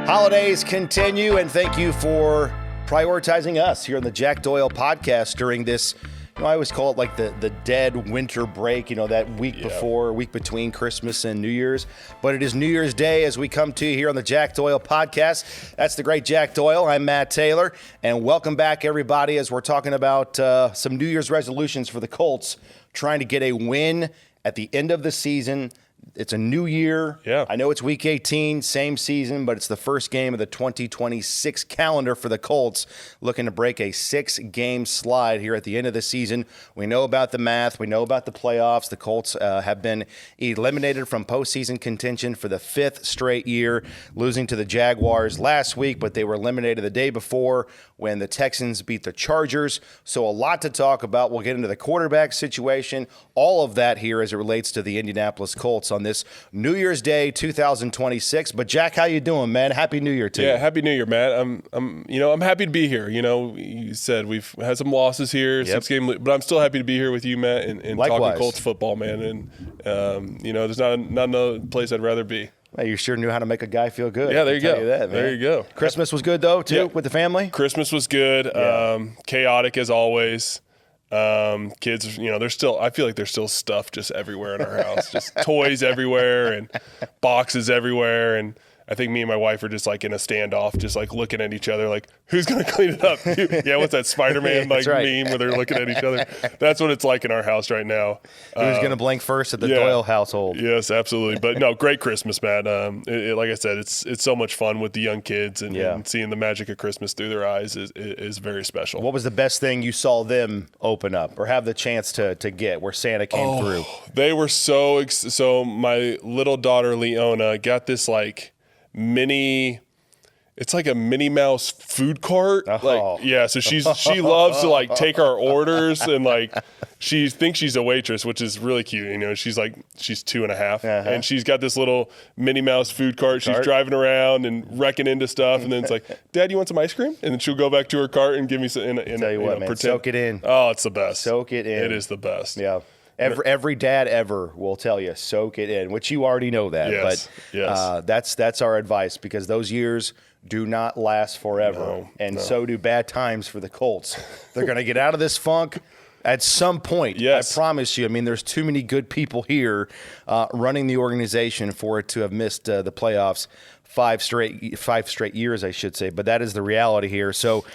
Holidays continue, and thank you for prioritizing us here on the Jack Doyle podcast during this, I always call it like the dead winter break, that week before, week between Christmas and New Year's. But it is New Year's Day as we come to you here on the Jack Doyle podcast. That's the great Jack Doyle. I'm Matt Taylor, and welcome back, everybody, as we're talking about some New Year's resolutions for the Colts, trying to get a win at the end of the season. It's a new year. Yeah. I know it's week 18, same season, but it's the first game of the 2026 calendar for the Colts, looking to break a 6-game slide here at the end of the season. We know about the math. We know about the playoffs. The Colts have been eliminated from postseason contention for the 5th straight year, losing to the Jaguars last week, but they were eliminated the day before when the Texans beat the Chargers. So a lot to talk about. We'll get into the quarterback situation, all of that here as it relates to the Indianapolis Colts on this New Year's Day 2026. But Jack, how you doing, man? Happy New Year to you. Yeah, Happy New Year, Matt. I'm happy to be here. You said we've had some losses here, 6-game, but I'm still happy to be here with you, Matt, and talking Colts football, man. And there's not another place I'd rather be. Well, you sure knew how to make a guy feel good. Yeah, there you go. There you go. Christmas was good, though, too, with the family? Christmas was good. Chaotic as always. Kids, I feel like there's still stuff just everywhere in our house, just toys everywhere and boxes everywhere. And I think me and my wife are just like in a standoff, just like looking at each other, like, who's going to clean it up? Yeah, what's that Spider-Man meme where they're looking at each other? That's what it's like in our house right now. Who's going to blink first at the Doyle household? Yes, absolutely. But no, great Christmas, man. Like I said, it's so much fun with the young kids, and seeing the magic of Christmas through their eyes is very special. What was the best thing you saw them open up or have the chance to get where Santa came through? They were so my little daughter Leona got this it's like a Minnie Mouse food cart. So she loves to like take our orders, and like she thinks she's a waitress, which is really cute. She's 2.5, and she's got this little Minnie Mouse food cart. She's driving around and wrecking into stuff, and then it's like, Dad, you want some ice cream? And then she'll go back to her cart and give me some. Tell you what, man, soak it in. Oh, it's the best. Soak it in. It is the best. Yeah. Every dad ever will tell you, soak it in, which you already know that. Yes. That's our advice, because those years do not last forever. So do bad times for the Colts. They're going to get out of this funk at some point. Yes. I promise you. I mean, there's too many good people here running the organization for it to have missed the playoffs five straight years, I should say. But that is the reality here. So,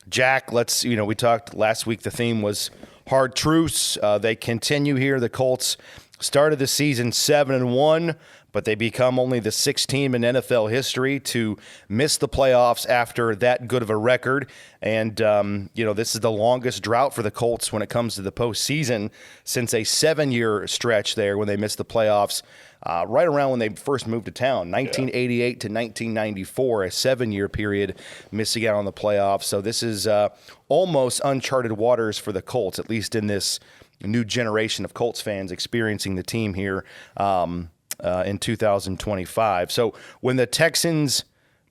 Jack, we talked last week. The theme was hard truths. They continue here. The Colts started the season 7-1, but they become only the 6th team in NFL history to miss the playoffs after that good of a record. And, this is the longest drought for the Colts when it comes to the postseason since a 7-year stretch there when they missed the playoffs. Right around when they first moved to town, 1988 to 1994, a 7-year period missing out on the playoffs. So this is almost uncharted waters for the Colts, at least in this new generation of Colts fans experiencing the team here in 2025. So when the Texans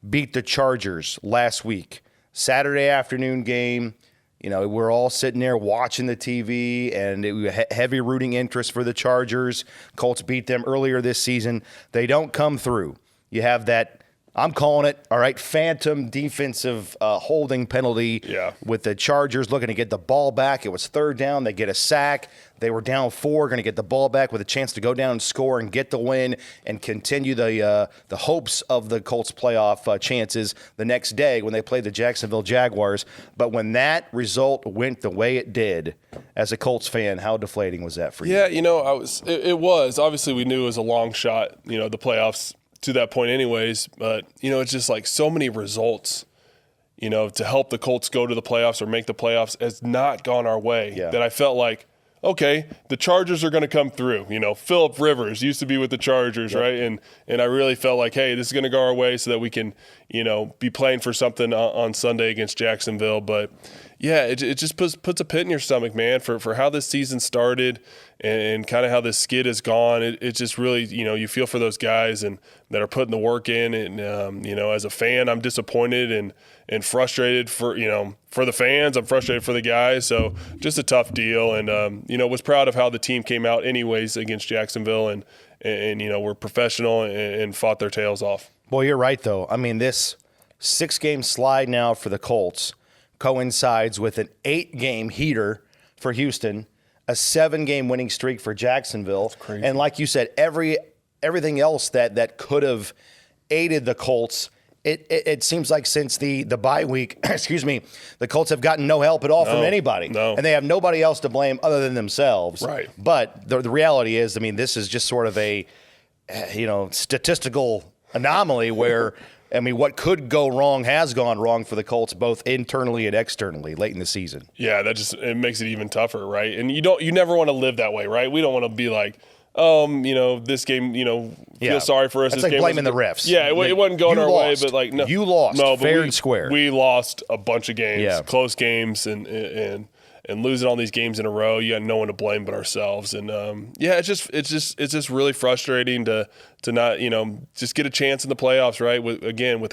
beat the Chargers last week, Saturday afternoon game, we're all sitting there watching the TV, and it was heavy rooting interest for the Chargers. Colts beat them earlier this season. They don't come through. You have that, I'm calling it, all right, phantom defensive holding penalty with the Chargers looking to get the ball back. It was 3rd down. They get a sack. They were down 4, going to get the ball back with a chance to go down and score and get the win and continue the hopes of the Colts playoff chances the next day when they played the Jacksonville Jaguars. But when that result went the way it did, as a Colts fan, how deflating was that for you? Yeah, it was. Obviously, we knew it was a long shot, the playoffs to that point anyways. But, it's just like so many results, to help the Colts go to the playoffs or make the playoffs has not gone our way. That I felt like, okay, the Chargers are going to come through. Phillip Rivers used to be with the Chargers, right? And I really felt like, hey, this is going to go our way so that we can, be playing for something on Sunday against Jacksonville. But, yeah, it just puts a pit in your stomach, man, for how this season started and kind of how this skid has gone. It just really, you feel for those guys and that are putting the work in. And, as a fan, I'm disappointed and frustrated for the fans. I'm frustrated for the guys. So just a tough deal. And, was proud of how the team came out anyways against Jacksonville and were professional and fought their tails off. Well, you're right, though. I mean, this 6-game slide now for the Colts coincides with an 8-game heater for Houston, a 7-game winning streak for Jacksonville. That's crazy. And like you said, everything else that could have aided the Colts, it seems like since the bye week, excuse me, the Colts have gotten no help at all from anybody. No. And they have nobody else to blame other than themselves. Right. But the reality is, I mean, this is just sort of a, statistical anomaly where, I mean, what could go wrong has gone wrong for the Colts, both internally and externally late in the season. Yeah, it makes it even tougher, right? And you never want to live that way, right? We don't want to be like, this game, feel sorry for us. That's this like game blaming the refs. Yeah, it wasn't going our way, but like, no. You lost, no, fair and square. We lost a bunch of games, Yeah. close games, and losing all these games in a row. You got no one to blame but ourselves. And it's just really frustrating to not, just get a chance in the playoffs, right? With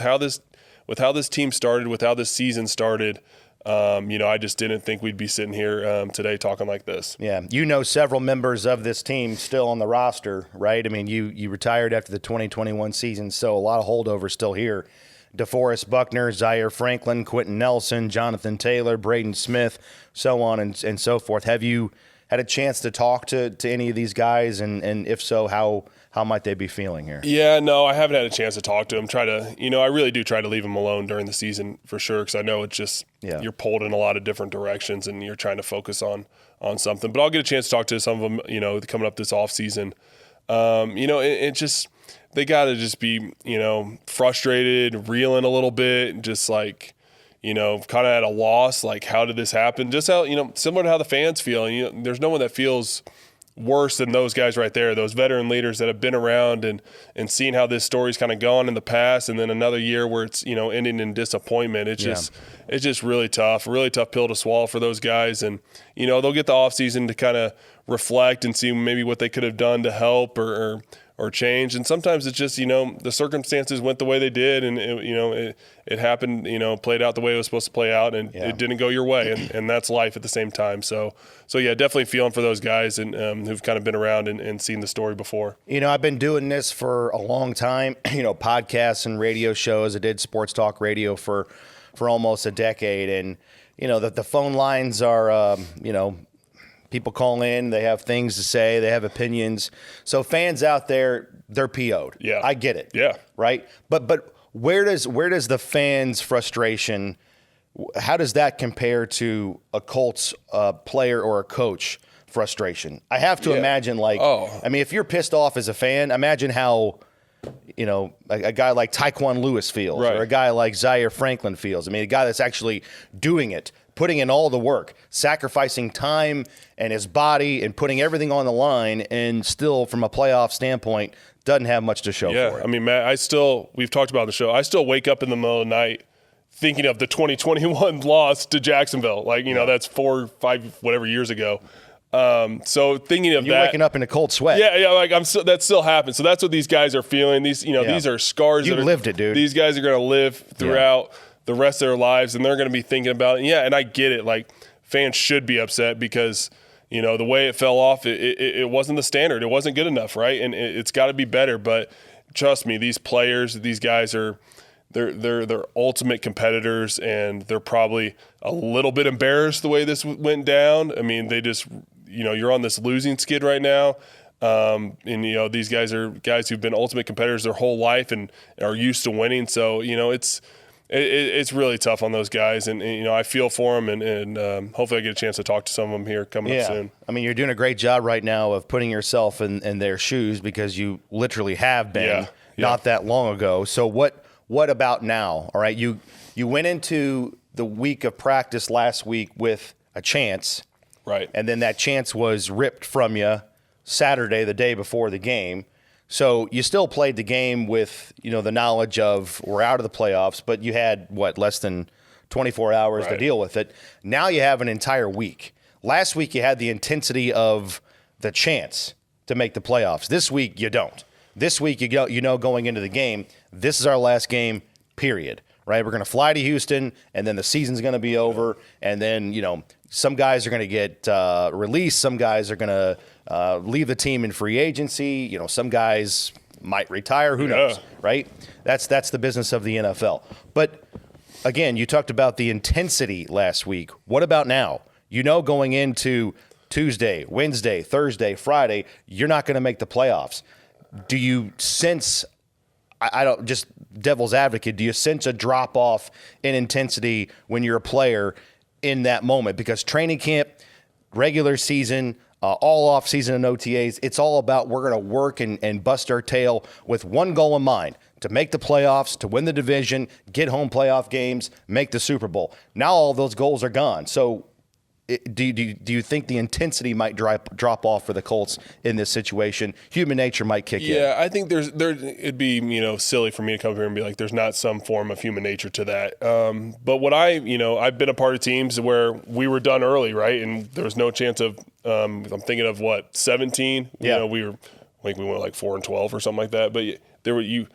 how this team started, with how this season started. I just didn't think we'd be sitting here today talking like this. Yeah, several members of this team still on the roster, right? I mean, you retired after the 2021 season, so a lot of holdovers still here. DeForest Buckner, Zaire Franklin, Quentin Nelson, Jonathan Taylor, Braden Smith, so on and so forth. Have you had a chance to talk to any of these guys, and if so, how might they be feeling here? Yeah, no, I haven't had a chance to talk to them. I really do try to leave them alone during the season for sure, because I know it's just you're pulled in a lot of different directions and you're trying to focus on something. But I'll get a chance to talk to some of them, coming up this off season. It just they got to just be frustrated, reeling a little bit, just like kind of at a loss. Like, how did this happen? Just how similar to how the fans feel. There's no one that feels worse than those guys right there, those veteran leaders that have been around and seen how this story's kind of gone in the past, and then another year where it's ending in disappointment. It's just really tough pill to swallow for those guys. And they'll get the off season to kind of reflect and see maybe what they could have done to help or change. And sometimes it's just the circumstances went the way they did, and it happened, played out the way it was supposed to play out, and it didn't go your way, and that's life at the same time. So yeah, definitely feeling for those guys and who've kind of been around and seen the story before. I've been doing this for a long time, podcasts and radio shows. I did sports talk radio for almost a decade, and the phone lines are people call in, they have things to say, they have opinions. So fans out there, they're PO'd. Yeah. I get it. Yeah. Right? But where does the fans' frustration, how does that compare to a Colts player or a coach frustration? I have to imagine, if you're pissed off as a fan, imagine how a guy like Tyquan Lewis feels, right, or a guy like Zaire Franklin feels. I mean, a guy that's actually doing it, putting in all the work, sacrificing time and his body and putting everything on the line, and still, from a playoff standpoint, doesn't have much to show for it. I mean, Matt, we've talked about the show. I still wake up in the middle of the night thinking of the 2021 loss to Jacksonville. That's 4 or 5, whatever years ago. So thinking of You're that, waking up in a cold sweat. Yeah. That still happens. So that's what these guys are feeling. These, these are scars. You lived it, dude. These guys are going to live throughout the rest of their lives, and they're going to be thinking about it. Yeah, and I get it. Like, fans should be upset because the way it fell off, it wasn't the standard. It wasn't good enough, right? And it's got to be better. But trust me, these players, these guys are. They're ultimate competitors, and they're probably a little bit embarrassed the way this went down. I mean, they just, you're on this losing skid right now. And these guys are guys who've been ultimate competitors their whole life and are used to winning. So, it's really tough on those guys, and I feel for them, and hopefully I get a chance to talk to some of them here coming up soon. I mean, you're doing a great job right now of putting yourself in their shoes, because you literally have been not that long ago. So what about now? All right, you went into the week of practice last week with a chance, right? And then that chance was ripped from you Saturday, the day before the game. So you still played the game with, the knowledge of we're out of the playoffs, but you had, less than 24 hours to deal with it. Now you have an entire week. Last week you had the intensity of the chance to make the playoffs. This week you don't. This week, going into the game, this is our last game, period, right? We're going to fly to Houston, and then the season's going to be over, and then, some guys are going to get released. Some guys are going to leave the team in free agency. Some guys might retire. Who knows, right? That's the business of the NFL. But again, you talked about the intensity last week. What about now? Going into Tuesday, Wednesday, Thursday, Friday, you're not going to make the playoffs. Do you sense, I don't, just devil's advocate, do you sense a drop off in intensity when you're a player in that moment? Because training camp, regular season, all off season and OTAs, it's all about we're going to work and bust our tail with one goal in mind, to make the playoffs, to win the division, get home playoff games, make the Super Bowl. Now all those goals are gone. So do you think the intensity might drop off for the Colts in this situation? Human nature might kick in. Yeah, I think it'd be silly for me to come here and be like, there's not some form of human nature to that. But what I've been a part of teams where we were done early, right, and there was no chance of. I'm thinking of 17. Yeah. I think we went like 4-12 or something like that. But there were you.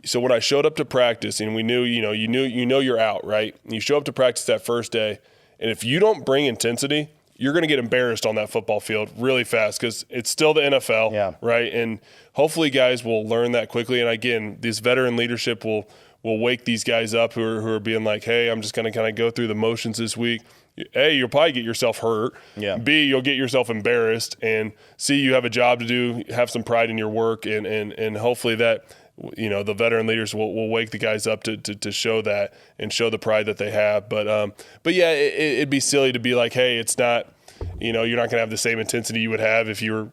So when I showed up to practice and we knew, you're out, right? And you show up to practice that first day. And if you don't bring intensity, you're going to get embarrassed on that football field really fast because it's still the NFL, right? And hopefully guys will learn that quickly. And again, this veteran leadership will wake these guys up who are being like, hey, I'm just going to kind of go through the motions this week. A, you'll probably get yourself hurt. Yeah. B, you'll get yourself embarrassed. And C, you have a job to do, have some pride in your work, and hopefully that – the veteran leaders will wake the guys up to show that and show the pride that they have. But yeah, it'd be silly to be like, hey, it's not, you're not going to have the same intensity you would have if you were,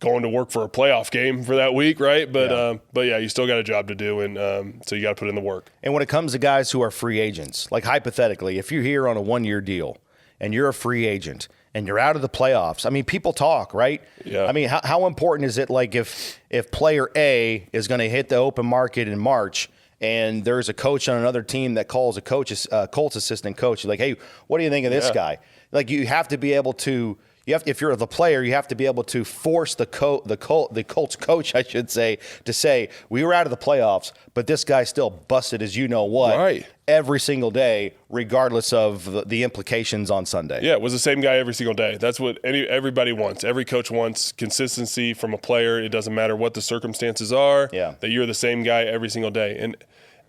going to work for a playoff game for that week, right? But yeah, you still got a job to do, and so you got to put in the work. And when it comes to guys who are free agents, like hypothetically, if you're here on a 1-year deal and you're a free agent and you're out of the playoffs, I mean, people talk, right? Yeah. I mean, how important is it, like, if player A is going to hit the open market in March and there's a coach on another team that calls a Colts assistant coach, like, hey, what do you think of this guy? Like, you have to be able to – if you're the player, you have to be able to force the Colts coach, I should say, to say, we were out of the playoffs, but this guy still busted as you know what right. every single day, regardless of the implications on Sunday. Yeah, it was the same guy every single day. That's what everybody wants. Every coach wants consistency from a player. It doesn't matter what the circumstances are, that you're the same guy every single day. And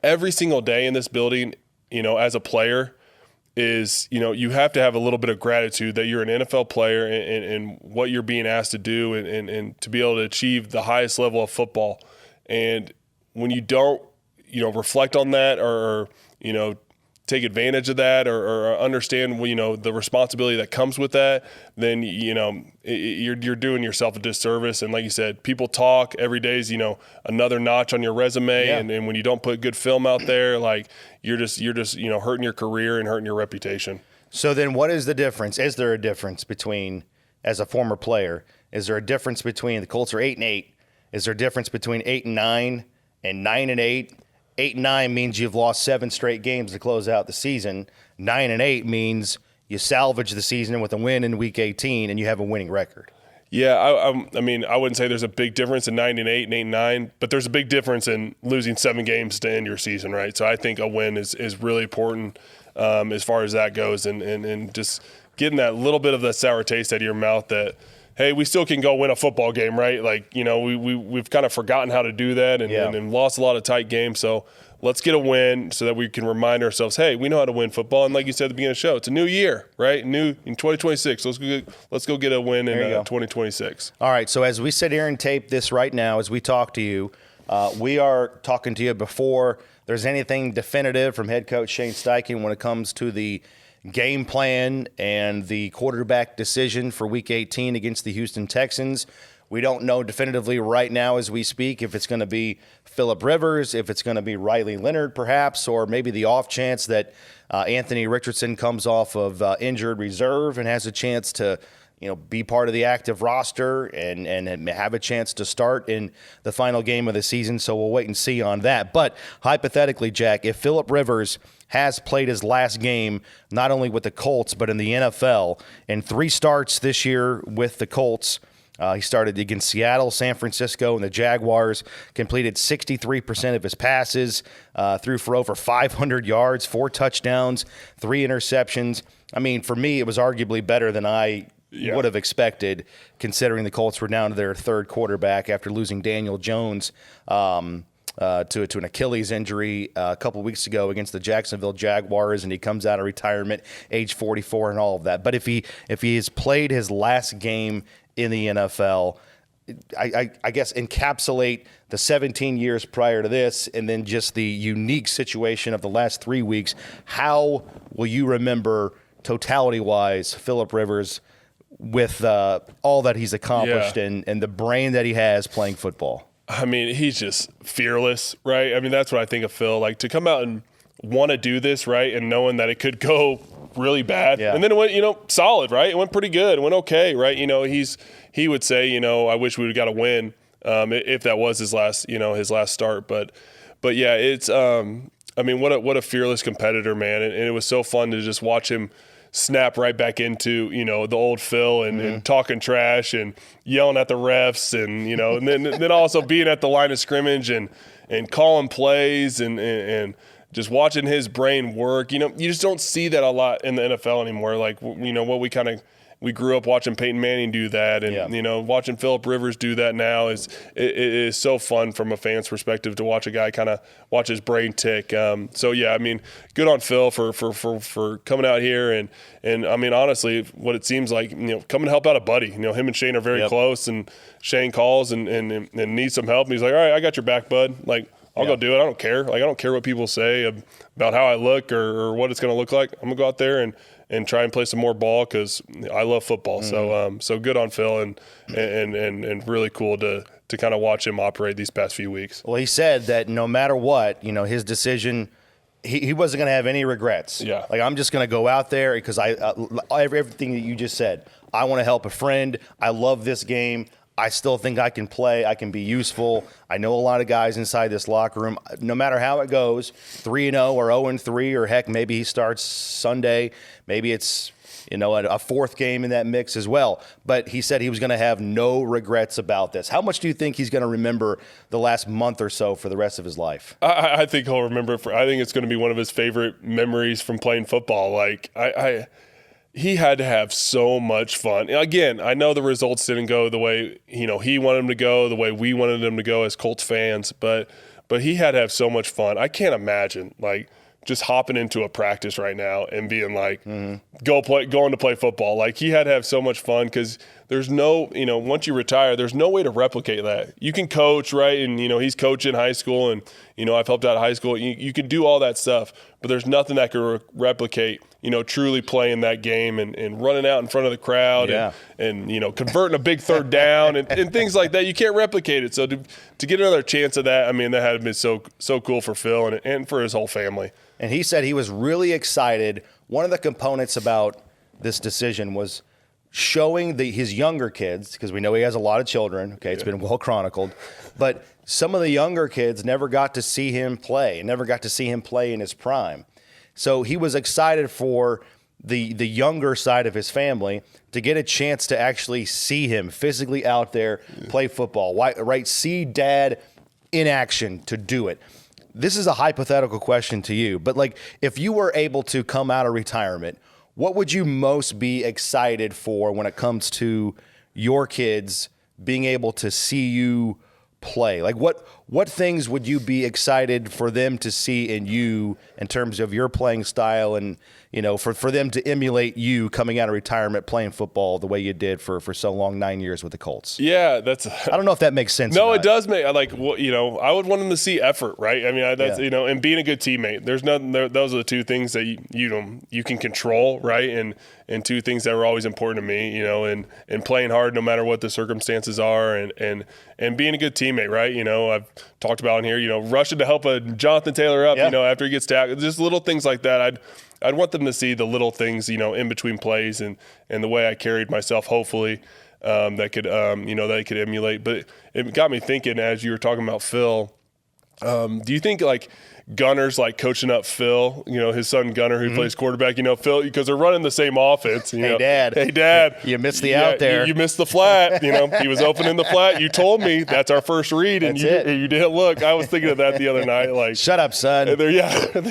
every single day in this building, as a player, is, you have to have a little bit of gratitude that you're an NFL player and what you're being asked to do and to be able to achieve the highest level of football. And when you don't, reflect on that or take advantage of that or understand, the responsibility that comes with that, then, you're doing yourself a disservice. And like you said, people talk every day is, another notch on your resume. Yeah. And when you don't put good film out there, like you're just, hurting your career and hurting your reputation. So then what is the difference? Is there a difference between, as a former player, is there a difference between the Colts are 8-8? Is there a difference between 8-9 and 9-8? 8-9 means you've lost 7 straight games to close out the season. 9-8 means you salvage the season with a win in Week 18 and you have a winning record. Yeah, I mean, I wouldn't say there's a big difference in 9-8 and 8-9, but there's a big difference in losing 7 games to end your season, right? So I think a win is really important as far as that goes, and just getting that little bit of the sour taste out of your mouth that, hey, we still can go win a football game, right? Like, we've kind of forgotten how to do that and lost a lot of tight games. So let's get a win so that we can remind ourselves, hey, we know how to win football. And like you said at the beginning of the show, it's a new year, right? New in 2026. Let's go get a win in 2026. All right. So as we sit here and tape this right now, as we talk to you, we are talking to you before there's anything definitive from head coach Shane Steichen when it comes to the game plan and the quarterback decision for Week 18 against the Houston Texans. We don't know definitively right now as we speak if it's going to be Phillip Rivers, if it's going to be Riley Leonard perhaps, or maybe the off chance that Anthony Richardson comes off of injured reserve and has a chance to be part of the active roster and have a chance to start in the final game of the season. So we'll wait and see on that. But hypothetically, Jack, if Phillip Rivers has played his last game, not only with the Colts, but in the NFL, in 3 starts this year with the Colts, he started against Seattle, San Francisco, and the Jaguars, completed 63% of his passes, threw for over 500 yards, 4 touchdowns, 3 interceptions. I mean, for me, it was arguably better than I would have expected, considering the Colts were down to their third quarterback after losing Daniel Jones to an Achilles injury a couple weeks ago against the Jacksonville Jaguars, and he comes out of retirement, age 44, and all of that. But if he has played his last game in the NFL, I guess encapsulate the 17 years prior to this and then just the unique situation of the last 3 weeks, how will you remember totality-wise Phillip Rivers with all that he's accomplished and the brain that he has playing football? I mean, he's just fearless, right? I mean, that's what I think of Phil. Like, to come out and want to do this, right, and knowing that it could go really bad. Yeah. And then it went, solid, right? It went pretty good. It went okay, right? He would say, I wish we would have got a win if that was his last start. But yeah, it's I mean, what a fearless competitor, man. And it was so fun to just watch him snap right back into, the old Phil and talking trash and yelling at the refs and then also being at the line of scrimmage and calling plays and just watching his brain work. You just don't see that a lot in the NFL anymore. Like, what we grew up watching Peyton Manning do that, and watching Phillip Rivers do that now it is so fun from a fan's perspective to watch a guy kind of watch his brain tick. So yeah, I mean, good on Phil for coming out here and I mean, honestly, what it seems like, coming to help out a buddy. Him and Shane are very close, and Shane calls and needs some help, and he's like, all right, I got your back, bud. Like, I'll go do it. I don't care. Like, I don't care what people say about how I look or what it's going to look like. I'm gonna go out there and try and play some more ball because I love football. So good on Phil and really cool to kind of watch him operate these past few weeks. Well, he said that no matter what, his decision, he wasn't going to have any regrets. Yeah. Like, I'm just going to go out there because everything that you just said. I want to help a friend. I love this game. I still think I can play. I can be useful. I know a lot of guys inside this locker room. No matter how it goes, 3-0 or 0-3, or heck, maybe he starts Sunday. Maybe it's a fourth game in that mix as well. But he said he was going to have no regrets about this. How much do you think he's going to remember the last month or so for the rest of his life? I think he'll remember. I think it's going to be one of his favorite memories from playing football. Like, he had to have so much fun. Again, I know the results didn't go the way he wanted them to go, the way we wanted them to go as Colts fans, but he had to have so much fun. I can't imagine just hopping into a practice right now and being like, going to play football. Like, he had to have so much fun because there's no, once you retire, there's no way to replicate that. You can coach, right? And, he's coaching high school and, I've helped out high school. You can do all that stuff, but there's nothing that can replicate, truly playing that game and running out in front of the crowd and converting a big third down and things like that. You can't replicate it. So to get another chance of that, I mean, that had been so cool for Phil and for his whole family. And he said he was really excited. One of the components about this decision was showing his younger kids, because we know he has a lot of children. Okay, it's been well chronicled. But some of the younger kids never got to see him play, never got to see him play in his prime. So he was excited for the younger side of his family to get a chance to actually see him physically out there play football, right? See dad in action to do it. This is a hypothetical question to you, but if you were able to come out of retirement, what would you most be excited for when it comes to your kids being able to see you play? Like, what things would you be excited for them to see in you in terms of your playing style and, for them to emulate you coming out of retirement playing football the way you did for so long, 9 years with the Colts? Yeah, I don't know if that makes sense. No, it does make, I would want them to see effort, right? I mean, that's, and being a good teammate. There's nothing, those are the two things that you can control, right? And two things that were always important to me, and playing hard no matter what the circumstances are and being a good teammate, right? I've talked about in here, rushing to help a Jonathan Taylor up, after he gets tackled, just little things like that. I'd want them to see the little things, in between plays and the way I carried myself, hopefully, that could emulate. But it got me thinking as you were talking about Phil, Do you think like Gunner's like coaching up Phil, his son Gunner who plays quarterback, Phil, because they're running the same offense. Hey, Dad, you missed the out there. You missed the flat. He was opening the flat. You told me that's our first read, and you didn't look. I was thinking of that the other night. Like, shut up, son.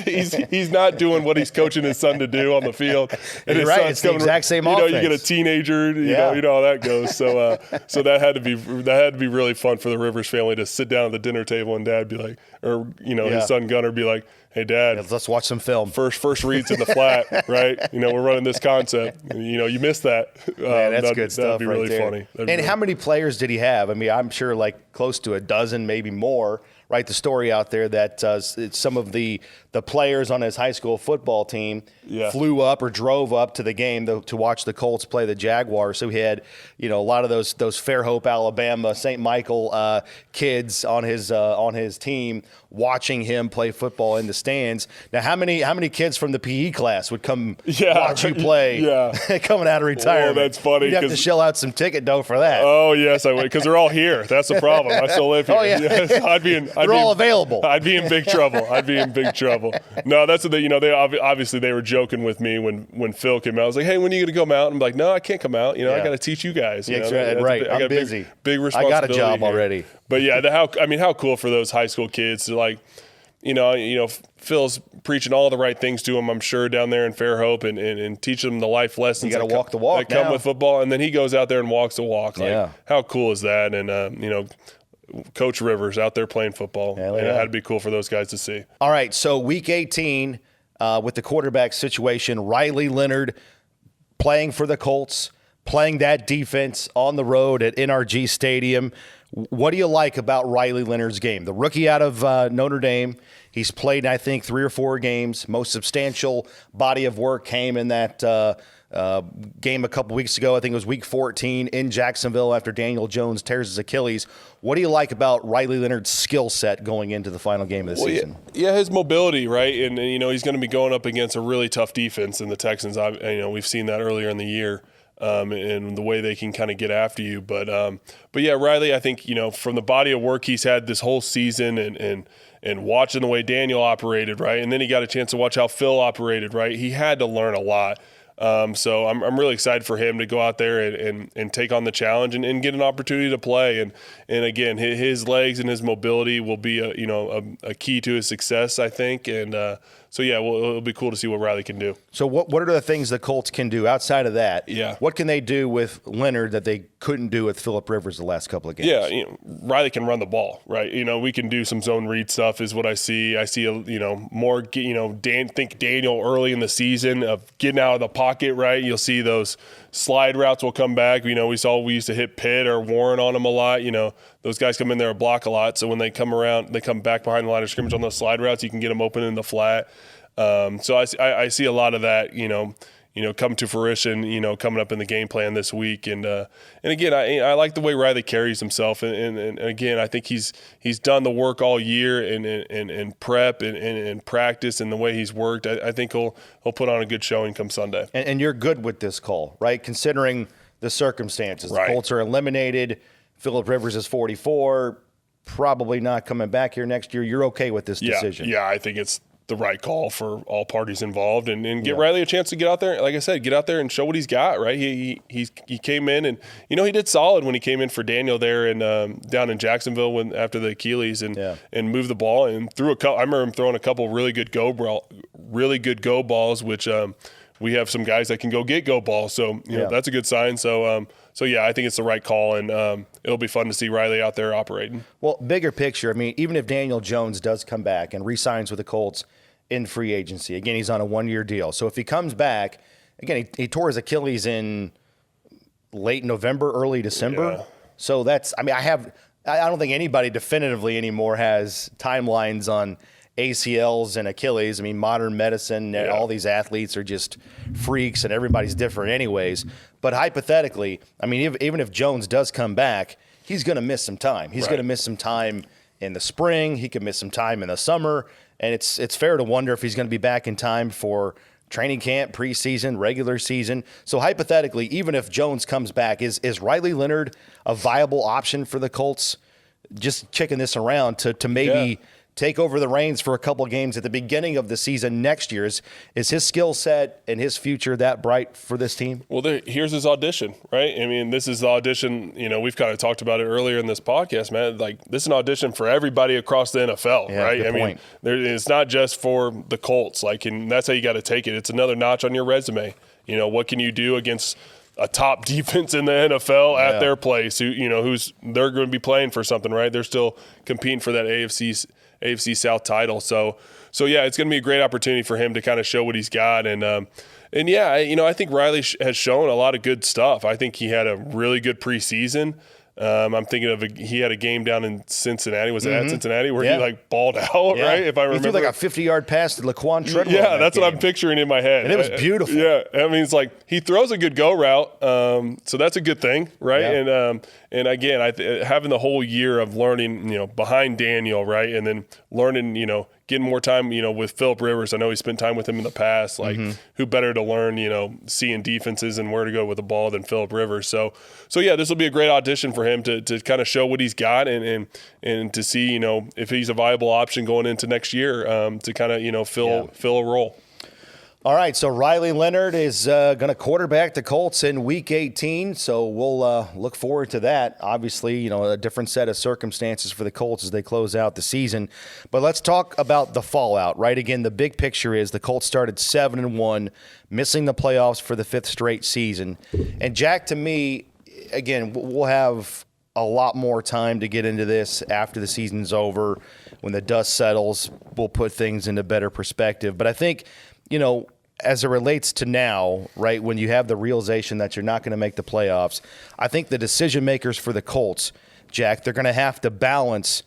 He's not doing what he's coaching his son to do on the field. And You're right. It's the exact same offense. You get a teenager. You know how that goes. So that had to be really fun for the Rivers family to sit down at the dinner table and Dad be like, or his son Gunner be like, hey, Dad, let's watch some film. First reads in the flat, right? We're running this concept. You missed that. Man, that's good stuff. That'd be right really there. funny. And how many players did he have? I mean, I'm sure like close to a dozen, maybe more. Right, the story out there that some of the players on his high school football team flew up or drove up to the game to watch the Colts play the Jaguars. So he had, a lot of those Fairhope, Alabama, St. Michael kids on his team watching him play football in the stands. Now, how many kids from the PE class would come watch you play coming out of retirement? Oh, that's funny. You'd have to shell out some ticket dough for that. Oh, yes, I would, because they're all here. That's the problem. I still live here. Oh, yeah. Yes, they're all available. I'd be in big trouble. No, that's what they obviously they were joking with me when Phil came out. I was like, hey, when are you going to come out? And I'm like, no, I can't come out. I got to teach you guys. Right. I got I'm busy. Big responsibility. I got a job here. already. But how cool for those high school kids to like, Phil's preaching all the right things to them, I'm sure, down there in Fairhope and teach them the life lessons. You got to walk the walk that come with football, and then he goes out there and walks the walk. Like, how cool is that? And Coach Rivers out there playing football. And it had to be cool for those guys to see. All right, so week 18 with the quarterback situation, Riley Leonard playing for the Colts, playing that defense on the road at NRG Stadium. What do you like about Riley Leonard's game? The rookie out of Notre Dame, he's played, I think, 3 or 4 games. Most substantial body of work came in that game a couple weeks ago. I think it was week 14 in Jacksonville after Daniel Jones tears his Achilles. What do you like about Riley Leonard's skill set going into the final game of the season? Yeah, his mobility, right? And he's going to be going up against a really tough defense in the Texans. We've seen that earlier in the year. And the way they can kind of get after you. But yeah, Riley, I think, from the body of work he's had this whole season and watching the way Daniel operated, right? And then he got a chance to watch how Phil operated, right? He had to learn a lot. So I'm really excited for him to go out there and take on the challenge and get an opportunity to play. And again, his legs and his mobility will be a key to his success, I think. And so yeah, it'll be cool to see what Riley can do. So what are the things the Colts can do outside of that? Yeah. What can they do with Leonard that they couldn't do with Phillip Rivers the last couple of games? Yeah, Riley can run the ball, right? We can do some zone read stuff is what I see. I see more think Daniel early in the season of getting out of the pocket, right? You'll see those slide routes will come back. We used to hit Pitt or Warren on them a lot. Those guys come in there and block a lot. So when they come around, they come back behind the line of scrimmage on those slide routes. You can get them open in the flat. So I see a lot of that, come to fruition, coming up in the game plan this week. And again, I like the way Riley carries himself. And again, I think he's done the work all year and prep and practice and the way he's worked. I think he'll put on a good showing come Sunday. And you're good with this call, right? Considering the circumstances. Right. The Colts are eliminated. Phillip Rivers is 44, probably not coming back here next year. You're okay with this decision? Yeah, I think it's the right call for all parties involved and get Riley a chance to get out there. Like I said, get out there and show what he's got, right? He came in and, he did solid when he came in for Daniel there and down in Jacksonville after the Achilles and moved the ball and threw I remember him throwing a couple really good go balls, which we have some guys that can go get go balls. So, that's a good sign. So yeah, I think it's the right call, and it'll be fun to see Riley out there operating. Well, bigger picture, I mean, even if Daniel Jones does come back and re-signs with the Colts in free agency, again, he's on a 1-year deal. So if he comes back, again, he tore his Achilles in late November, early December. Yeah. So that's, I don't think anybody definitively anymore has timelines on ACLs and Achilles. I mean, modern medicine, all these athletes are just freaks and everybody's different anyways. But hypothetically, I mean, even if Jones does come back, he's going to miss some time. He's going to miss some time in the spring. He could miss some time in the summer. And it's fair to wonder if he's going to be back in time for training camp, preseason, regular season. So hypothetically, even if Jones comes back, is Riley Leonard a viable option for the Colts? Just checking this around to maybe take over the reins for a couple of games at the beginning of the season next year. Is his skill set and his future that bright for this team? Well, here's his audition, right? I mean, this is the audition. We've kind of talked about it earlier in this podcast, man. Like, this is an audition for everybody across the NFL, right? Good point. It's not just for the Colts. And that's how you got to take it. It's another notch on your resume. What can you do against a top defense in the NFL at their place? They're going to be playing for something, right? They're still competing for that AFC South title. So yeah, it's going to be a great opportunity for him to kind of show what he's got. And I think Riley has shown a lot of good stuff. I think he had a really good preseason. I'm thinking he had a game down in Cincinnati. Was it at Cincinnati where he balled out, right? If I remember, he threw like a 50-yard pass to Laquan Treadwell. Yeah, that's what I'm picturing in my head, and it was beautiful. Yeah, I mean, it's like he throws a good go route, so that's a good thing, right? Yeah. And again, having the whole year of learning, behind Daniel, right, and then learning, getting more time, with Phillip Rivers. I know he spent time with him in the past. Who better to learn, seeing defenses and where to go with the ball than Phillip Rivers. So yeah, this will be a great audition for him to kind of show what he's got and to see, if he's a viable option going into next year to kind of, fill a role. All right, so Riley Leonard is going to quarterback the Colts in Week 18, so we'll look forward to that. Obviously, a different set of circumstances for the Colts as they close out the season. But let's talk about the fallout, right? Again, the big picture is the Colts started 7-1, missing the playoffs for the 5th straight season. And Jack, to me, again, we'll have a lot more time to get into this after the season's over. When the dust settles, we'll put things into better perspective. But I think, as it relates to now, right, when you have the realization that you're not going to make the playoffs, I think the decision makers for the Colts, Jack, they're going to have to balance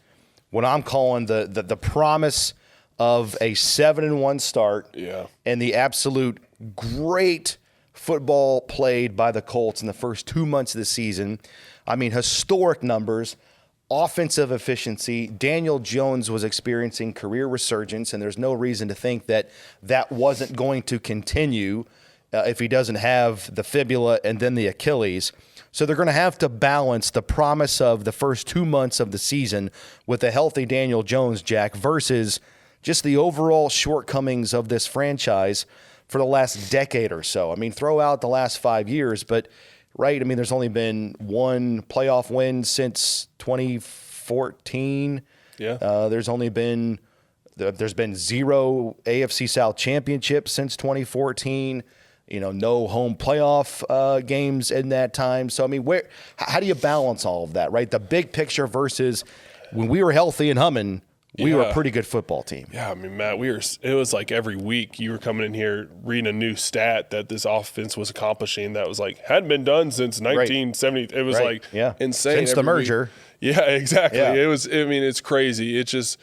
what I'm calling the promise of a 7-1 start and the absolute great football played by the Colts in the first 2 months of the season. I mean, historic numbers. Offensive efficiency. Daniel Jones was experiencing career resurgence, and there's no reason to think that wasn't going to continue if he doesn't have the fibula and then the Achilles. So they're going to have to balance the promise of the first 2 months of the season with a healthy Daniel Jones, Jack, versus just the overall shortcomings of this franchise for the last decade or so. I mean, throw out the last 5 years, but right? I mean, there's only been one playoff win since 2014. Yeah. There's been 0 AFC South championships since 2014. No home playoff games in that time. So, I mean, how do you balance all of that, right? The big picture versus when we were healthy and humming, we were a pretty good football team. Yeah, I mean, Matt, it was like every week you were coming in here reading a new stat that this offense was accomplishing that was hadn't been done since 1970. It was insane. Since the merger. Week. Yeah, exactly. Yeah. It's crazy. It just,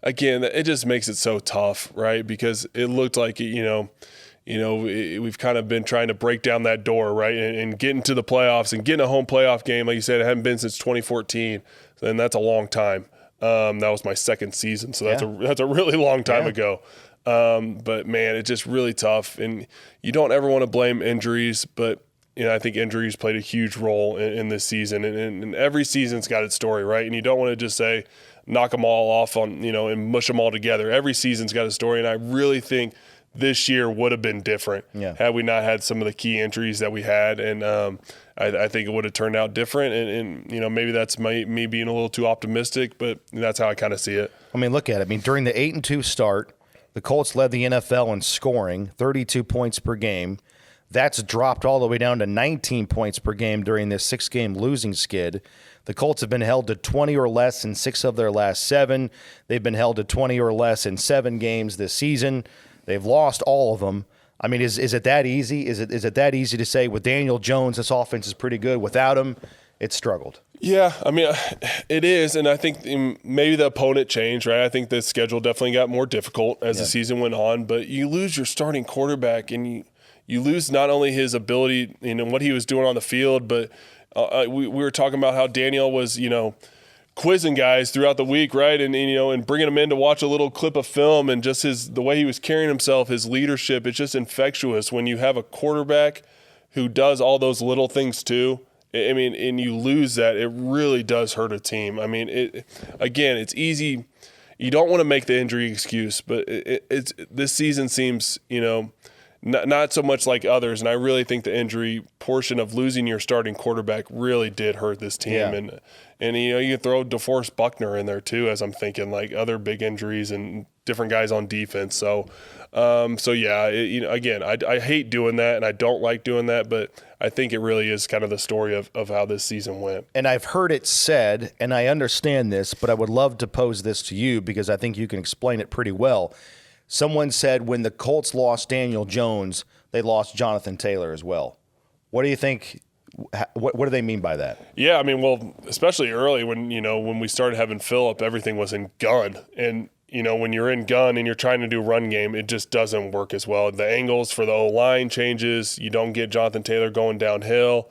again, it just makes it so tough, right? Because it looked like, we've kind of been trying to break down that door, right? And get into the playoffs and get in a home playoff game. Like you said, it hadn't been since 2014. And that's a long time. That was my second season, so that's a really long time ago. But man, it's just really tough, and you don't ever want to blame injuries, but I think injuries played a huge role in this season, and every season's got its story, right? And you don't want to just say knock them all off on and mush them all together. Every season's got a story, and I really think this year would have been different had we not had some of the key injuries that we had, and I think it would have turned out different, and maybe that's me being a little too optimistic, but that's how I kind of see it. I mean, look at it. I mean, during the 8-2 start, the Colts led the NFL in scoring, 32 points per game. That's dropped all the way down to 19 points per game during this 6-game losing skid. The Colts have been held to 20 or less in 6 of their last 7. They've been held to 20 or less in 7 games this season. They've lost all of them. I mean, is it that easy? Is it that easy to say with Daniel Jones, this offense is pretty good? Without him, it's struggled. Yeah, I mean, it is, and I think maybe the opponent changed, right? I think the schedule definitely got more difficult as the season went on, but you lose your starting quarterback, and you lose not only his ability, what he was doing on the field, but we were talking about how Daniel was, quizzing guys throughout the week, right? And bringing them in to watch a little clip of film, and just the way he was carrying himself, his leadership, it's just infectious when you have a quarterback who does all those little things too. I mean, and you lose that, it really does hurt a team. I mean, it's easy you don't want to make the injury excuse, but it's this season seems, not so much like others, and I really think the injury portion of losing your starting quarterback really did hurt this team. Yeah. And you can throw DeForest Buckner in there too, as I'm thinking, like other big injuries and different guys on defense. So yeah, again, I hate doing that, and I don't like doing that, but I think it really is kind of the story of how this season went. And I've heard it said, and I understand this, but I would love to pose this to you because I think you can explain it pretty well. Someone said when the Colts lost Daniel Jones, they lost Jonathan Taylor as well. What do you think? What do they mean by that? Yeah, I mean, well, especially early when we started having Phillip, everything was in gun. And, when you're in gun and you're trying to do run game, it just doesn't work as well. The angles for the O-line changes. You don't get Jonathan Taylor going downhill.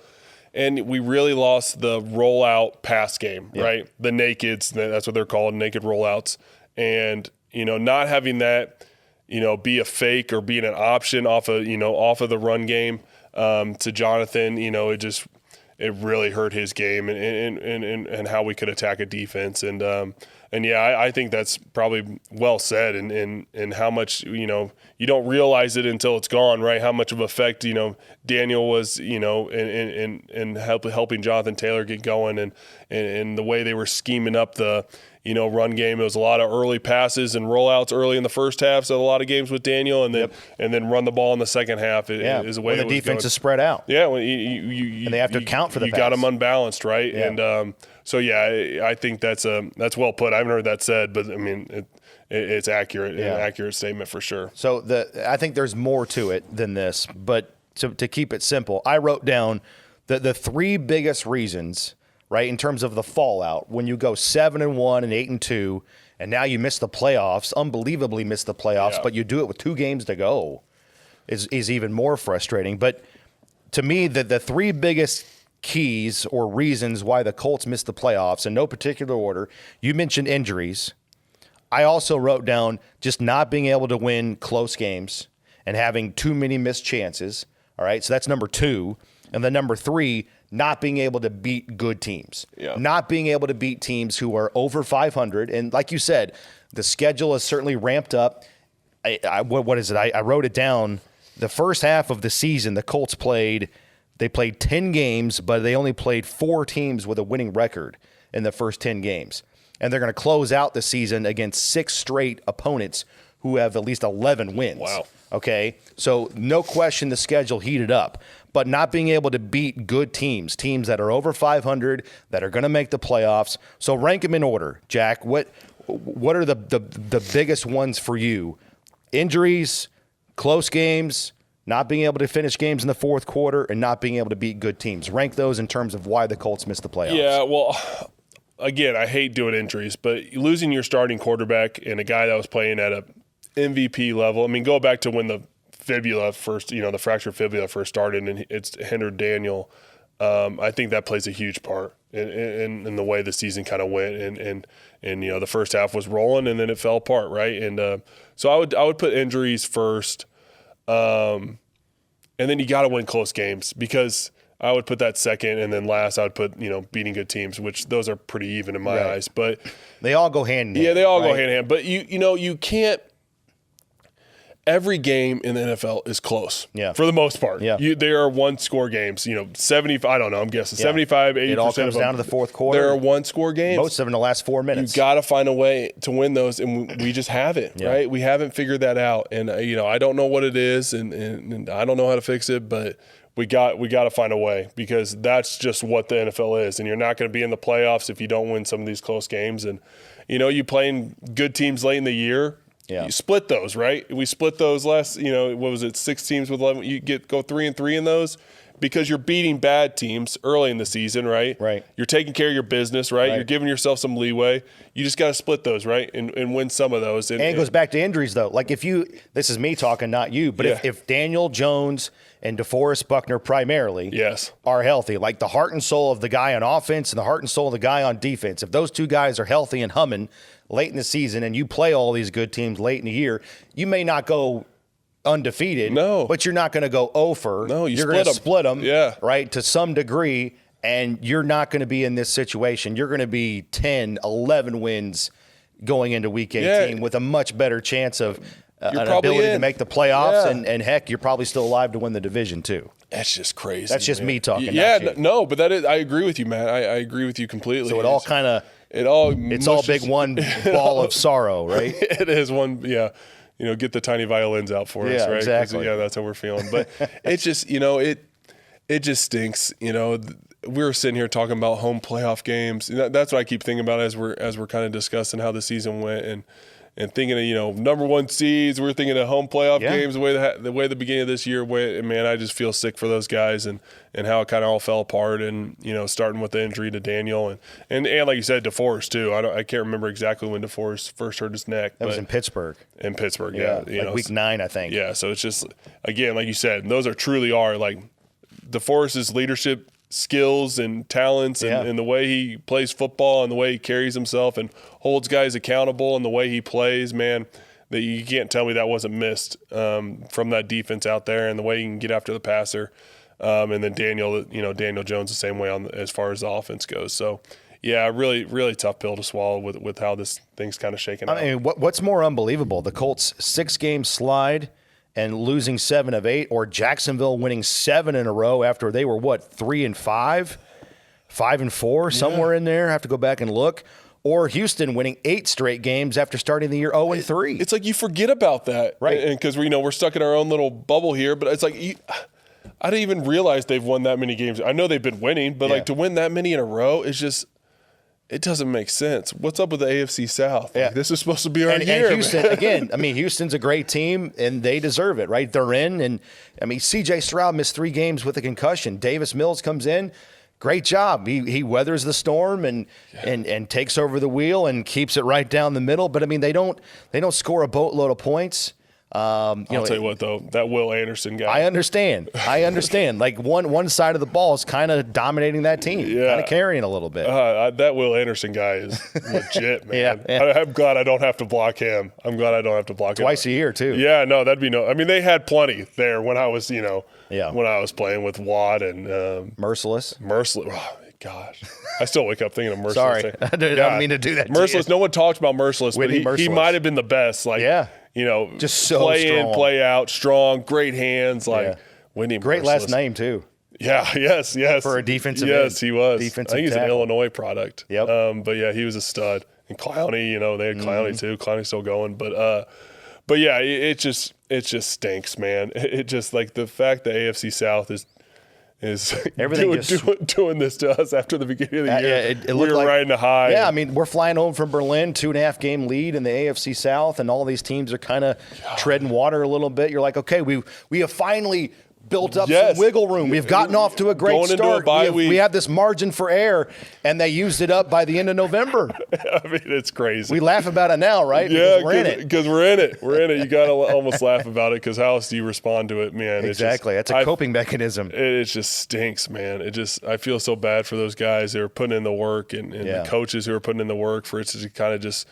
And we really lost the rollout pass game, right? The nakeds, that's what they're called, naked rollouts. And, not having that, be a fake or being an option off of the run game to Jonathan, it really hurt his game and how we could attack a defense. And yeah, I think that's probably well said and how much, you don't realize it until it's gone, right? How much of effect, Daniel was, in helping Jonathan Taylor get going and the way they were scheming up the, run game. It was a lot of early passes and rollouts early in the first half. So a lot of games with Daniel and then run the ball in the second half is the way when the defense is spread out. Yeah. When and they have to account for the you pass. got them unbalanced, right? Yeah. And so, yeah, I think that's well put. I haven't heard that said, but I mean, it's accurate, an accurate statement for sure. So I think there's more to it than this, but to keep it simple, I wrote down the three biggest reasons, right, in terms of the fallout when you go 7-1 and 8-2, and now you miss the playoffs, unbelievably miss the playoffs, but you do it with 2 games to go, is even more frustrating. But to me, the three biggest keys or reasons why the Colts missed the playoffs, in no particular order, you mentioned injuries. I also wrote down just not being able to win close games and having too many missed chances. All right, so that's number 2. And then number 3, not being able to beat good teams. Yeah. Not being able to beat teams who are over 500. And like you said, the schedule is certainly ramped up. What is it? I wrote it down. The first half of the season, the Colts played 10 games, but they only played 4 teams with a winning record in the first 10 games. And they're going to close out the season against 6 straight opponents who have at least 11 wins. Wow. Okay? So no question the schedule heated up. But not being able to beat good teams that are over 500, that are going to make the playoffs. So rank them in order, Jack. What are the biggest ones for you? Injuries, close games, not being able to finish games in the fourth quarter, and not being able to beat good teams. Rank those in terms of why the Colts missed the playoffs. Yeah, well, again, I hate doing injuries, but losing your starting quarterback and a guy that was playing at a MVP level. I mean, go back to when the fibula first, the fractured fibula first started and it's hindered Daniel. I think that plays a huge part in the way the season kind of went. And the first half was rolling and then it fell apart, right? And so I would put injuries first. And then you got to win close games because I would put that second, and then last I would put, beating good teams, which those are pretty even in my eyes. But they all go hand in hand. Yeah, they all go hand in hand. But you can't. Every game in the NFL is close. Yeah. For the most part. Yeah. They are one-score games. 70. I don't know. I'm guessing 75, 80%. It all comes down to the fourth quarter. There are one-score games. Most of them in the last 4 minutes. You got to find a way to win those, and we just haven't. Right? We haven't figured that out, and I don't know what it is, and I don't know how to fix it, but we got to find a way because that's just what the NFL is, and you're not going to be in the playoffs if you don't win some of these close games, and you playing good teams late in the year. Yeah. You split those, right? We split those last, what was it, 6 teams with 11. You go 3-3 in those because you're beating bad teams early in the season, right? Right. You're taking care of your business, right? You're giving yourself some leeway. You just got to split those, right, and win some of those. And it goes back to injuries, though. Like this is me talking, not you, but if Daniel Jones and DeForest Buckner primarily are healthy, like the heart and soul of the guy on offense and the heart and soul of the guy on defense, if those 2 guys are healthy and humming late in the season and you play all these good teams late in the year, you may not go undefeated, but you're not going to go over. No, you're going to split them, right, to some degree, and you're not going to be in this situation. You're going to be 10, 11 wins, going into Week 18 with a much better chance of an ability to make the playoffs, and heck, you're probably still alive to win the division too. That's just crazy. That's just me talking. Yeah, no, but that is. I agree with you, man. I agree with you completely. So it's all big one ball of sorrow, right? It is one. Yeah. Get the tiny violins out for us, right? Exactly. Yeah, that's how we're feeling. But it's just, it just stinks. We were sitting here talking about home playoff games. That's what I keep thinking about as we're kind of discussing how the season went and thinking of, number one seeds. We're thinking of home playoff games, the way the beginning of this year went. And man, I just feel sick for those guys and how it kind of all fell apart. And starting with the injury to Daniel and like you said, DeForest too. I can't remember exactly when DeForest first hurt his neck. That was in Pittsburgh. Yeah, week 9, I think. Yeah, so it's just again, like you said, those truly are like DeForest's leadership skills and talents and the way he plays football and the way he carries himself and holds guys accountable and the way he plays, man, that you can't tell me that wasn't missed from that defense out there and the way he can get after the passer. And then Daniel Jones the same way as far as the offense goes. So, yeah, really, really tough pill to swallow with how this thing's kind of shaken out. I mean, what's more unbelievable, the Colts' 6-game slide and losing 7 of 8, or Jacksonville winning 7 in a row after they were 3-5, 5-4, somewhere in there. I have to go back and look. Or Houston winning 8 straight games after starting the year 0-3. It's like you forget about that, right? And because we're stuck in our own little bubble here. But it's like I didn't even realize they've won that many games. I know they've been winning, but like to win that many in a row is just. It doesn't make sense. What's up with the AFC South? Yeah. Like, this is supposed to be our year. And Houston, again, I mean, Houston's a great team, and they deserve it, right? They're in. And, I mean, C.J. Stroud missed 3 games with a concussion. Davis Mills comes in. Great job. He weathers the storm and takes over the wheel and keeps it right down the middle. But, I mean, they don't score a boatload of points. I'll tell you what, though, that Will Anderson guy. I understand. Like one side of the ball is kind of dominating that team, kind of carrying a little bit. That Will Anderson guy is legit, man. I'm glad I don't have to block him. Twice a year, too. Yeah, no, that'd be no. I mean, they had plenty there when I was, when I was playing with Watt and Merciless. Oh, gosh, I still wake up thinking of Merciless. Sorry, I didn't mean to do that. Merciless. No one talks about Merciless, but he might have been the best. Like, just so play strong. in, play out, strong, great hands. Like, Winnie great Merciless. last name too. Yeah. Yes. For a defensive end. He was. Defensive I think he's an Illinois product. Yep. But yeah, he was a stud. And Clowney, they had Clowney too. Clowney's still going, but yeah, it just stinks, man. It just like the fact the AFC South is doing this to us after the beginning of the year. It looked like riding a high. Yeah, I mean, we're flying home from Berlin, 2.5-game lead in the AFC South, and all these teams are kind of treading water a little bit. You're like, okay, we have finally built up some wiggle room. We've gotten off to a great start. We have this margin for error, and they used it up by the end of November. I mean, it's crazy. We laugh about it now, right? Yeah, because we're in it. Because we're in it. We're in it. You got to almost laugh about it because how else do you respond to it, man? Exactly. That's a coping mechanism. It just stinks, man. I feel so bad for those guys that are putting in the work and the coaches who are putting in the work for it to kind of just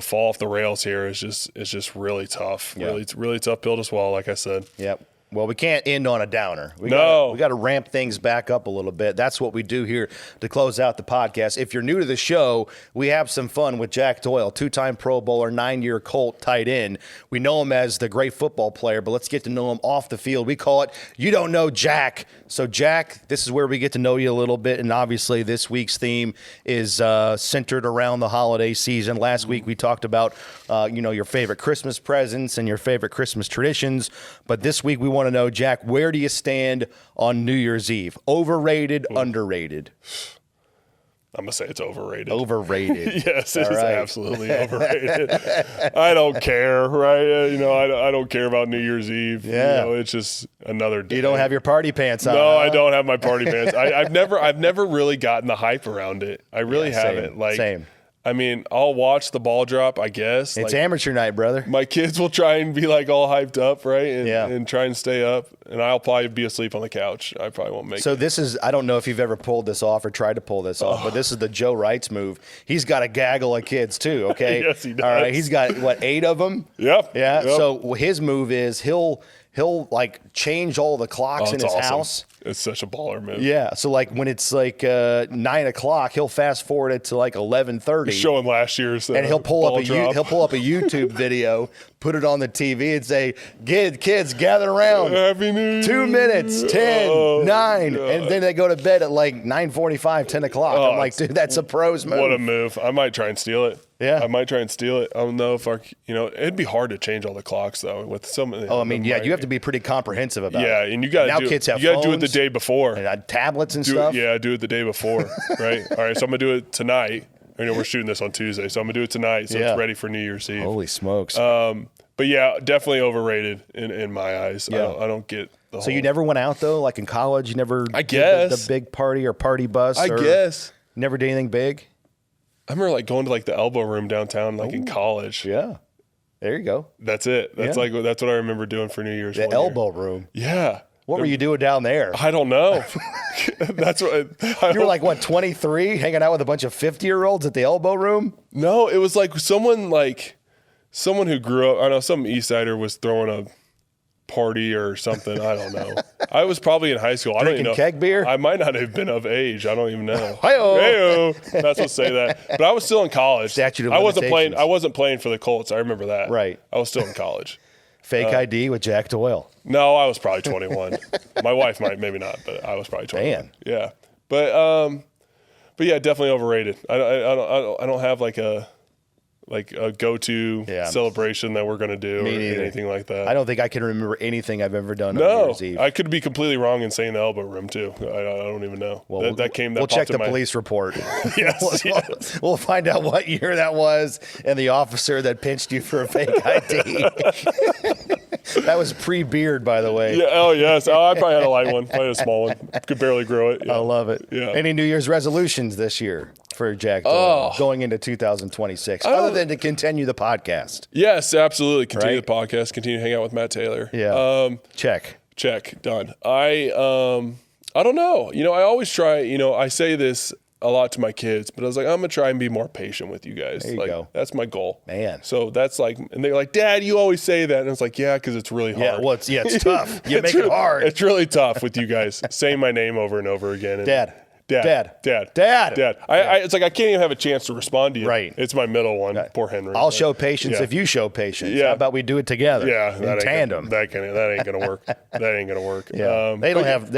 fall off the rails here. It's just really tough. Yeah. Really tough pill to swallow, like I said. Yep. Well, we can't end on a downer. We got to ramp things back up a little bit. That's what we do here to close out the podcast. If you're new to the show, we have some fun with Jack Doyle, 2-time Pro Bowler, 9-year Colt tight end. We know him as the great football player, but let's get to know him off the field. We call it You Don't Know Jack. So, Jack, this is where we get to know you a little bit, and obviously this week's theme is centered around the holiday season. Last week we talked about, your favorite Christmas presents and your favorite Christmas traditions, but this week we want to know, Jack, where do you stand on New Year's Eve? Overrated, underrated? I'm going to say it's overrated. Overrated. Yes, it is absolutely overrated. I don't care, right? I don't care about New Year's Eve. Yeah. It's just another day. You don't have your party pants on. No, I don't have my party pants. I've never really gotten the hype around it. I really haven't. Same. I mean, I'll watch the ball drop, I guess. It's amateur night, brother. My kids will try and be like all hyped up, right? And try and stay up. And I'll probably be asleep on the couch. I probably won't make it. So this is, I don't know if you've ever pulled this off or tried to pull this off, but this is the Joe Wright's move. He's got a gaggle of kids too, okay? Yes, he does. All right, he's got, 8 of them? Yep. Yeah, Yep. So his move is he'll he'll like change all the clocks in his house. It's such a baller move. Yeah. So like when it's like 9 o'clock, he'll fast forward it to like 11:30. Showing last year's and he'll pull up a YouTube video, put it on the TV, and say, "Kids, gather around. Happy New Year. 2 minutes, 10, 9, God. and then they go to bed at like 9:45, 10 o'clock. I'm like, dude, that's a pro's move. What a move! I might try and steal it. Yeah. I might try and steal it. I don't know if it'd be hard to change all the clocks though with so many. Oh, I mean, yeah, you have to be pretty comprehensive about it. Yeah, and you got to kids have you got to do it the phones day before. and tablets and stuff. Yeah, do it the day before, right? All right, so I'm gonna do it tonight. We're shooting this on Tuesday, so I'm gonna do it tonight, so it's ready for New Year's Eve. Holy smokes! But yeah, definitely overrated in my eyes. Yeah. I don't get. So you never went out though, like in college. You never. I did guess the big party or party bus. I guess never did anything big. I remember like going to like the Elbow Room downtown, like in college. Yeah, there you go. That's it. That's that's what I remember doing for New Year's. The Elbow Room. Yeah. What were you doing down there? I don't know. That's what you were like, what, 23, hanging out with a bunch of 50-year-olds at the Elbow Room? No, it was like someone who grew up. I know some East Sider was throwing a party or something. I don't know. I was probably in high school. I don't even know. Keg beer? I might not have been of age. I don't even know. Hey-o. That's what say that. But I was still in college. Statute of I wasn't playing. limitations. I wasn't playing for the Colts. I remember that. Right. I was still in college. Fake ID with Jack Doyle. No, I was probably 21. My wife maybe not, but I was probably 21. Man. Yeah. But yeah, definitely overrated. I don't have like a go-to celebration that we're going to do or anything like that. I don't think I can remember anything I've ever done on New No, Year's Eve. I could be completely wrong in saying the Elbow Room too. I don't even know. Well, we'll check the police report. Yes, we'll find out what year that was and the officer that pinched you for a fake ID. That was pre-beard, by the way. Yeah. Oh, yes. Oh, I probably had a light one. I had a small one. Could barely grow it. Yeah. I love it. Yeah. Any New Year's resolutions this year for Jack Doyle going into 2026, other than to continue the podcast? Yes, absolutely. Continue the podcast. Continue to hang out with Matt Taylor. Yeah. Check. Done. I don't know. I always try. I say this a lot to my kids, but I was like, I'm gonna try and be more patient with you guys. There you go. That's my goal, man. So that's like, and they're like, Dad, you always say that, and it's like, yeah, because it's really hard. Yeah, well, it's tough. You make it hard. It's really tough with you guys saying my name over and over again. And Dad. It's like I can't even have a chance to respond to you. Right. It's my middle one. Poor Henry. I'll show patience if you show patience. Yeah. How about we do it together? Yeah, in tandem. That ain't gonna work. That ain't gonna work. Yeah. They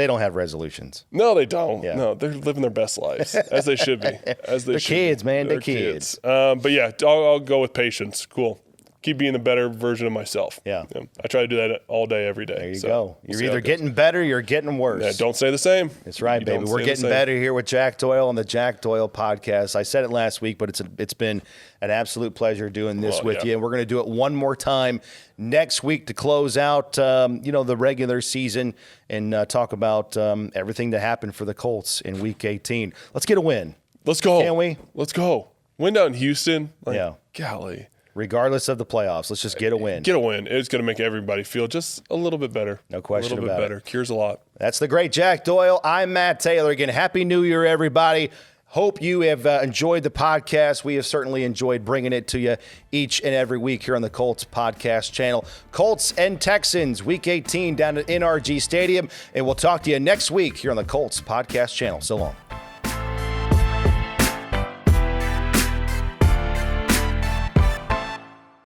don't have resolutions. No, they don't. Yeah. No, they're living their best lives as they should be. They're kids, man. They're kids. But yeah, I'll go with patience. Cool. Keep being the better version of myself. Yeah. I try to do that all day, every day. There you go. You're either getting better or you're getting worse. Yeah, don't say the same. That's right, baby. We're getting better here with Jack Doyle on the Jack Doyle podcast. I said it last week, but it's been an absolute pleasure doing this with you. And we're going to do it one more time next week to close out, the regular season and talk about everything that happened for the Colts in Week 18. Let's get a win. Let's go. Can we? Let's go. Win down in Houston. Golly. Regardless of the playoffs, let's just get a win. Get a win. It's going to make everybody feel just a little bit better. No question about it. A little bit better. Cures a lot. That's the great Jack Doyle. I'm Matt Taylor. Again, Happy New Year, everybody. Hope you have enjoyed the podcast. We have certainly enjoyed bringing it to you each and every week here on the Colts podcast channel. Colts and Texans, Week 18 down at NRG Stadium. And we'll talk to you next week here on the Colts podcast channel. So long.